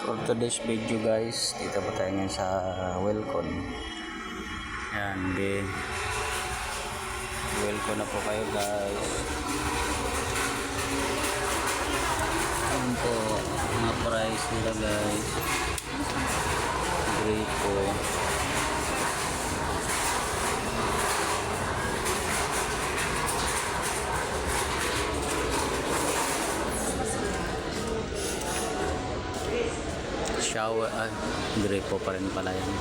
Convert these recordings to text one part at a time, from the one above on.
For today's video guys, dito pa tayo ngayon sa Welcon. Yan, Welcon na po kayo guys. Yan po, mga price nila guys. Great po. Shower, gripo pa rin pala yan.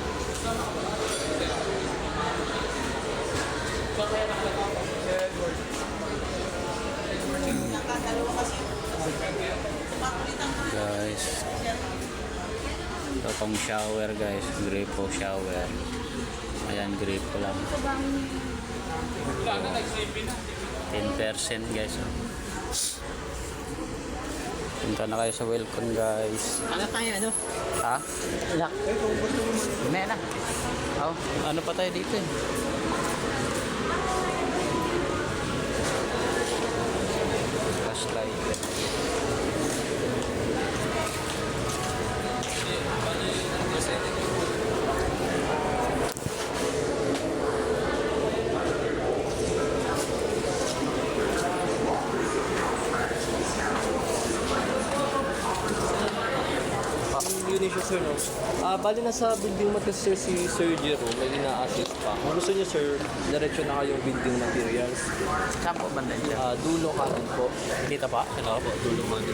Guys, ito pang shower guys, gripo shower. Ayan, gripo lang. 10% guys. Punta na kayo sa Welcon guys. Ano tayo, ano? Ha? Lock. May na. Oh, ano pa tayo dito eh? Flashlight. Yun siya, sir, no? Bali na sa building mat kasi si Sir Jero, may ina-assist pa. Kung gusto niyo, sir, diretso na kayong building materials. Saan po banda niya? Dulo kanan po. Dito pa? Ano po, dulo kanan.